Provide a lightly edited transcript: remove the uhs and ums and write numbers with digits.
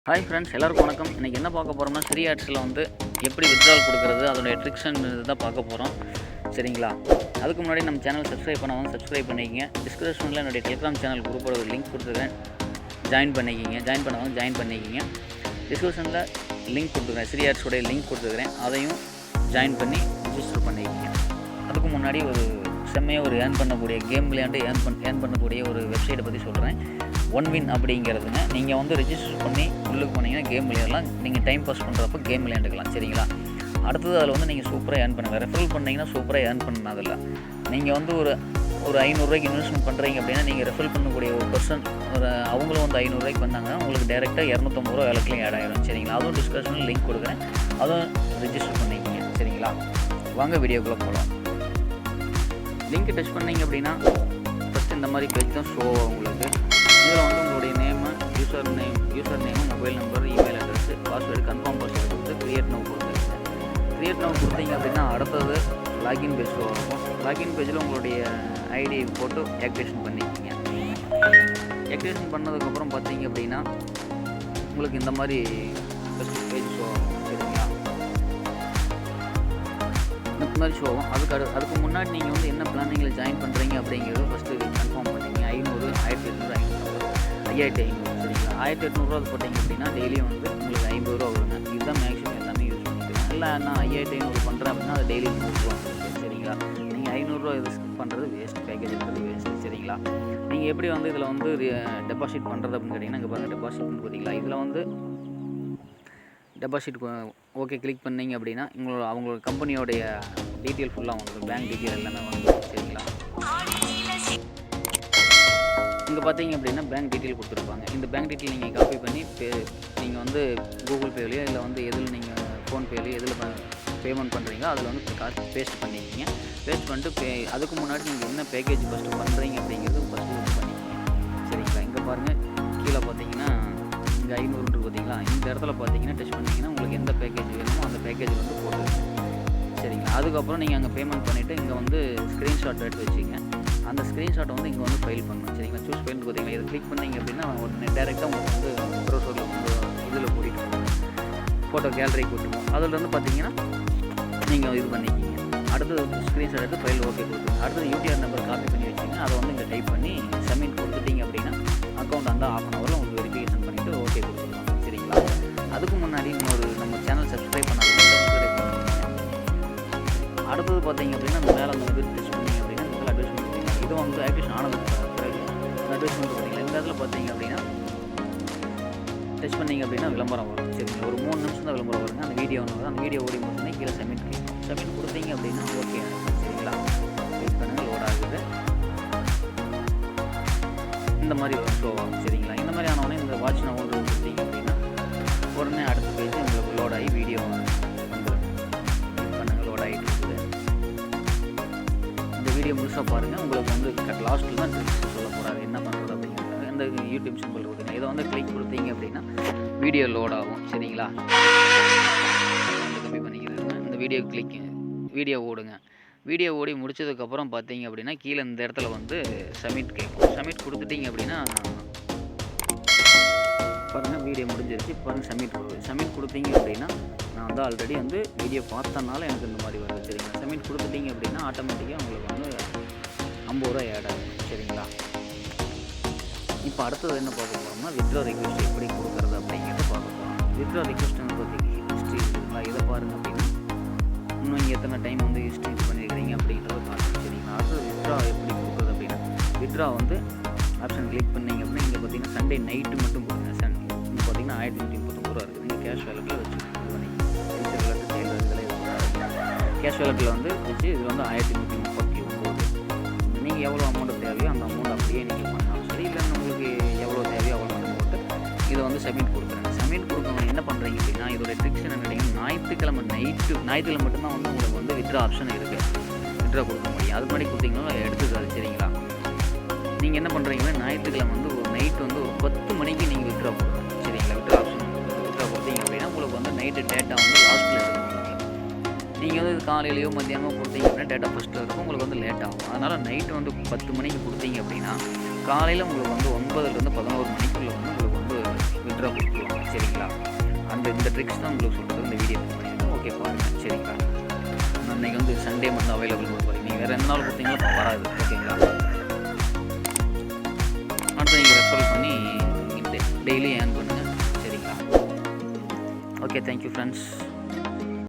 Hi friends, எல்லாருக்கும் வணக்கம். இன்றைக்கி என்ன பார்க்க போகிறோம்னா, sriadsல வந்து எப்படி வித்ட்ரால் கொடுக்குறது, அதோடைய ட்ரிக்ஸ் தான் பார்க்க போகிறோம். சரிங்களா? அதுக்கு முன்னாடி நம்ம சேனல் சப்ஸ்கிரைப் பண்ணாமல் சப்ஸ்கிரைப் பண்ணிக்கிங்க. டிஸ்கிரிப்ஷனில் என்னுடைய டெலிகிராம் சேனல் குரூப்போட ஒரு லிங்க் கொடுத்துருக்கேன், ஜாயின் பண்ணிக்கிங்க. டிஸ்கிரிப்ஷனில் லிங்க் கொடுத்துருக்கேன், sriadsோடைய லிங்க் கொடுத்துருக்கிறேன், அதையும் ஜாயின் பண்ணி ரிஜிஸ்டர் பண்ணிக்கிங்க. அதுக்கு முன்னாடி ஒரு செம்மையாக ஒரு ஏர்ன் பண்ணக்கூடிய கேம் விளையாண்டு ஏர்ன் பண்ணக்கூடிய ஒரு வெப்சைட்டை பற்றி சொல்கிறேன். OneWin அப்படிங்கிறதுங்க. நீங்கள் வந்து ரிஜிஸ்டர் பண்ணி உள்ளுக்கு போனீங்கன்னா கேம் விளையாடலாம். நீங்கள் டைம் பாஸ் பண்ணுறப்போ கேம் விளையாண்டுக்கலாம். சரிங்களா? அடுத்தது அதில் வந்து நீங்கள் சூப்பராக ஏர்ன் பண்ணுங்கள். ரெஃபரல் பண்ணிங்கன்னா சூப்பராக ஏர்ன் பண்ணணும். அதில் நீங்கள் வந்து ஒரு 500 ரூபாய்க்கு இன்வெஸ்ட்மெண்ட் பண்ணுறீங்க அப்படின்னா, நீங்கள் ரெஃபரல் பண்ணக்கூடிய ஒரு பர்சன் அவங்களும் வந்து 500 ரூபாய்க்கு பண்ணாங்கன்னா உங்களுக்கு டேரெக்டாக 250 ரூபா வேலைக்குலையும் ஆட் ஆகிடும். சரிங்களா? அதுவும் டிஸ்கிரிப்ஷனில் லிங்க் கொடுக்குறேன், அதுவும் ரிஜிஸ்டர் பண்ணிக்கிங்க. சரிங்களா? வாங்க வீடியோக்குள்ளே போகலாம். லிங்க் டச் பண்ணிங்க அப்படின்னா ஃபஸ்ட்டு இந்த மாதிரி பேஜ் தான் ஷோ ஆகும் உங்களுக்கு. இதில் வந்து உங்களுடைய name, user name, mobile number, email address, password, confirm password கொடுத்து க்ரியேட் நவ் கொடுத்துருங்க. க்ரியேட் நவ் கொடுத்தீங்க அப்படின்னா அடுத்தது லாகின் பேஜ் ஷோ ஆகும். லாகின் பேஜில் உங்களுடைய ஐடி போட்டு ஆக்டிவேஷன் பண்ணிக்கிங்க. ஆக்டிவேஷன் பண்ணதுக்கப்புறம் பார்த்தீங்க அப்படின்னா உங்களுக்கு இந்த மாதிரி ஃபஸ்ட்டு பேஜ் ஷோ ஆகும். சரிங்களா? இந்த மாதிரி ஷோ ஆகும். அதுக்கு முன்னாடி நீங்கள் வந்து என்ன பிளானிங்கில் ஜாயின் பண்ணுறீங்க அப்படிங்கிறது ஃபஸ்ட்டு கன்ஃபார்ம் பண்ணிங்க. 500, 1800, 5500. சரிங்களா? 1800 போட்டிங்க அப்படின்னா டெய்லியும் வந்து உங்களுக்கு 50 ரூபா வருங்க. இதுதான் மேக்ஸிமம் எல்லாமே யூஸ் பண்ணிக்கலாம். இல்லை நான் 5500 பண்ணுறேன் அப்படின்னா அது டெய்லி 100 ரூபா வந்துருக்கு. சரிங்களா? நீங்கள் 500 ரூபா இது பண்ணுறது வேஸ்ட், பேக்கேஜ் பண்ணுறது வேஸ்ட்டு. சரிங்களா? நீங்கள் எப்படி வந்து இதில் வந்து டெபாசிட் பண்ணுறது அப்படின்னு கேட்டிங்கன்னா, இங்கே பாருங்கள் டெபாசிட் பண்ணி பார்த்தீங்களா, இதில் வந்து டெபாசிட் ஓகே கிளிக் பண்ணிங்க அப்படின்னா அவங்களோட கம்பெனியோடைய டீட்டெயில் ஃபுல்லாக வந்துடும், பேங்க் டீட்டெயில் எல்லாமே வந்துடும். சரிங்களா? இங்கே பார்த்தீங்க அப்படின்னா பேங்க் டீட்டெயில் கொடுத்துருப்பாங்க. இந்த பேங்க் டீட்டெயில் நீங்கள் காப்பி பண்ணி நீங்கள் வந்து கூகுள் பேலையோ இல்லை வந்து எதில் நீங்கள் ஃபோன்பேலையோ எதில் பேமெண்ட் பண்ணுறீங்களோ அதில் வந்து காசு பேஸ்ட் பண்ணிக்கிங்க. பேஸ்ட் பண்ணிட்டு அதுக்கு முன்னாடி நீங்கள் என்ன பேக்கேஜ் ஃபஸ்ட்டு பண்ணுறீங்க அப்படிங்கிறது ஃபஸ்ட்டு இது பண்ணிக்கிங்க. சரிங்களா? இங்கே பாருங்கள், கீழே பார்த்தீங்கன்னா இங்கே 500 பார்த்தீங்களா, இந்த இடத்துல பார்த்தீங்கன்னா டச் பண்ணிங்கன்னா உங்களுக்கு எந்த பேக்கேஜ் வேணுமோ அந்த பேக்கேஜ் வந்து போட்டுருங்க. சரிங்களா? அதுக்கப்புறம் நீங்கள் அங்கே பேமெண்ட் பண்ணிவிட்டு இங்கே வந்து ஸ்க்ரீன்ஷாட் எடுத்து வச்சுங்க. அந்த ஸ்க்ரீன்ஷாட்டை வந்து இங்கே வந்து ஃபைல் பண்ணணும். சரிங்களா? சூஸ் ஃபைல் பார்த்தீங்களா, இதை கிளிக் பண்ணிங்க அப்படின்னா உடனே டேரெக்டாக உங்களுக்கு வந்து ப்ரௌசரில் வந்து இதில் கூட்டிகிட்டு போகும், ஃபோட்டோ கேலரி கூட்டிடுவோம். அதில் வந்து பார்த்தீங்கன்னா நீங்கள் இது பண்ணிக்கிங்க. அடுத்தது ஸ்க்ரீன்ஷாட் எடுத்து ஃபைல் ஓகே கொடுத்துருங்க. அடுத்தது UTR நம்பர் காப்பி பண்ணி வச்சுங்க. அதை வந்து இங்கே டைப் பண்ணி சப்மிட் கொடுத்துட்டீங்க அப்படின்னா அக்கௌண்ட் அந்த 1/2 ஹவரில் உங்களுக்கு வெரிஃபிகேஷன் பண்ணிவிட்டு ஓகே கொடுத்துருவாங்க. சரிங்களா? அதுக்கு முன்னாடி நம்ம சேனல் சப்ஸ்கிரைப் பண்ணாலும் சப்ஸ்கிரைப் பண்ணுங்க. அடுத்தது பார்த்தீங்க அப்படின்னா அந்த மேலே அந்த வந்து டச் பண்ணிங்க அப்படின்னா முதல்ல அட்வைஸ்மெண்ட் பண்ணிக்கலாம். இது வந்து ஆக்டிவேஷன் ஆனதுக்கு பிறகு அட்வைஸ்மெண்ட் பண்ணிக்கலாம். இந்த இடத்துல பார்த்தீங்க அப்படின்னா டச் பண்ணிங்க அப்படின்னா விளம்பரம் வரும். சரிங்களா? ஒரு 3 நிமிஷம் தான் விளம்பரம் வருங்க. அந்த வீடியோ வரும். அந்த வீடியோ ஓடி முடிச்சுன்னா கீழே சப்மிட் பண்ணிக்கலாம். சப்மிட் கொடுத்தீங்க அப்படின்னா ஓகே. சரிங்களா? வெயிட் பண்ணுங்கள், லோட் ஆகுது. இந்த மாதிரி ஷோ ஆகும். சரிங்களா? இந்த மாதிரி ஆனவுடனே இந்த வாட்ச் நான் ஒன்று கொடுத்தீங்க அப்படின்னா உடனே அடுத்த பேஜ் உங்களுக்கு லோட் ஆகி வீடியோ வந்துடும். பண்ணுங்கள், லோட் ஆகிட்டு இருக்குது. இந்த வீடியோ முழுசாக பாருங்கள். உங்களுக்கு வந்து லாஸ்ட்டில் தான் ட்ரிக்ஸ் சொல்ல போகிறாரு என்ன பண்ணுறது அப்படிங்கிறது. இந்த யூடியூப் சிம்பிள் கொடுத்தீங்க, இதை வந்து கிளிக் கொடுத்தீங்க அப்படின்னா வீடியோ லோட் ஆகும். சரிங்களா? கம்மி பண்ணிக்கிறதுங்க. இந்த வீடியோ ஓடுங்க. வீடியோ ஓடி முடிச்சதுக்கப்புறம் பார்த்தீங்க அப்படின்னா கீழே இந்த இடத்துல வந்து சப்மிட் கேட்கும். சப்மிட் கொடுத்துட்டீங்க அப்படின்னா பாருங்கள் வீடியோ முடிஞ்சிருச்சு. பாருங்கள் சப்மிட் கொடுத்தீங்க அப்படின்னா நான் வந்து ஆல்ரெடி வந்து வீடியோ பார்த்தனால எனக்கு இந்த மாதிரி வருது. சரிங்களா? சப்மிட் கொடுத்துட்டீங்க அப்படின்னா ஆட்டோமேட்டிக்காக உங்களுக்கு வந்து 50 ரூபா ஆட் ஆகும். சரிங்களா? இப்போ அடுத்தது என்ன பார்க்க போகிறோம்னா வித்ட்ரா ரிக்வெஸ்ட் எப்படி கொடுக்குறது அப்படிங்கிறத பார்க்க போகிறோம். வித்ட்ரா ரிக்வெஸ்ட்டுன்னு பார்த்தீங்கன்னா ஹிஸ்ட்ரி இருக்குங்களா, இதை பாருங்கள் அப்படின்னா இன்னும் இங்கே எத்தனை டைம் வந்து ஹிஸ்ட்ரி இது பண்ணியிருக்கிறீங்க அப்படின்றத பார்க்கணும். சரிங்களா? அடுத்தது வித்ட்ரா எப்படி கொடுக்குறது அப்படின்னா வித்ட்ரா வந்து ஆப்ஷன் கிளிக் பண்ணிங்க அப்படின்னா இங்கே பார்த்தீங்கன்னா சண்டே நைட்டு மட்டும் கொடுங்க. இங்கே பார்த்தீங்கன்னா 1139 ரூபா இருக்குது. நீங்கள் கேஷ் வேலட்டில் வச்சு இது பண்ணிங்க. ஃபியூச்சர் வேலட்டு செயல் இதில் கேஷ் வேலட்டில் வந்து வச்சு இது வந்து 1139. நீங்கள் எவ்வளோ அமௌண்ட்டு தேவையோ அந்த அமௌண்ட் அப்படியே நீங்கள் பண்ணலாம். சரி, இல்லைன்னு உங்களுக்கு எவ்வளோ தேவையோ அவ்வளோ மட்டும் போட்டு இதை வந்து சப்மிட் கொடுக்குறேங்க. சப்மிட் கொடுக்கணும் என்ன பண்ணுறீங்க அப்படின்னா இதோட ட்ரிக்ஸ் என்ன கேட்டிங்கன்னா ஞாயிற்றுக்கிழமை மட்டும்தான் வந்து உங்களுக்கு வந்து வித்ட்ரா ஆப்ஷன் இருக்குது. வித்ட்ரா கொடுக்க முடியும். அது மாதிரி கொடுத்தீங்கன்னா எடுத்துக்காது. சரிங்களா? நீங்கள் என்ன பண்ணுறீங்கன்னா ஞாயிற்றுக்கிழமை வந்து ஒரு நைட் வந்து ஒரு 10 மணிக்கு நீங்கள் வித்ட்ரா கொடுங்க. சரிங்களா? வித்ட்ரா ஆப்ஷன் வித்ட்ரா கொடுத்தீங்க அப்படின்னா உங்களுக்கு வந்து நைட்டு டேட்டா வந்து லாஸ்ட்டில் இருக்கும். நீங்கள் வந்து காலையிலையோ மத்தியானமோ கொடுத்தீங்க அப்படின்னா டேட்டா ஃபஸ்ட்டில் இருக்கும், உங்களுக்கு வந்து லேட் ஆகும். அதனால் நைட்டு வந்து 10 மணிக்கு கொடுத்தீங்க அப்படின்னா காலையில் உங்களுக்கு வந்து 9லேருந்து 11 மணிக்குள்ளே வந்து உங்களுக்கு வந்து வித்ட்ரா கொடுத்துருவாங்க. சரிங்களா? இந்த ட்ரிக்ஸ் தான் உங்களுக்கு சொல்கிறது இந்த வீடியோ பண்ணியிருக்கேன். ஓகே பாருங்கள் சரிங்களா. இன்றைக்கி வந்து சண்டே மட்டும் அவைலபிள் கொடுப்பாரு. நீங்கள் வேறு எந்த நாள் கொடுத்தீங்களோ வராது. ஓகேங்களா. அடுத்து நீங்கள் ரெஃபர் பண்ணி டெய்லி ஏர்ன் பண்ணுங்கள். சரிங்களா. Okay thank you friends.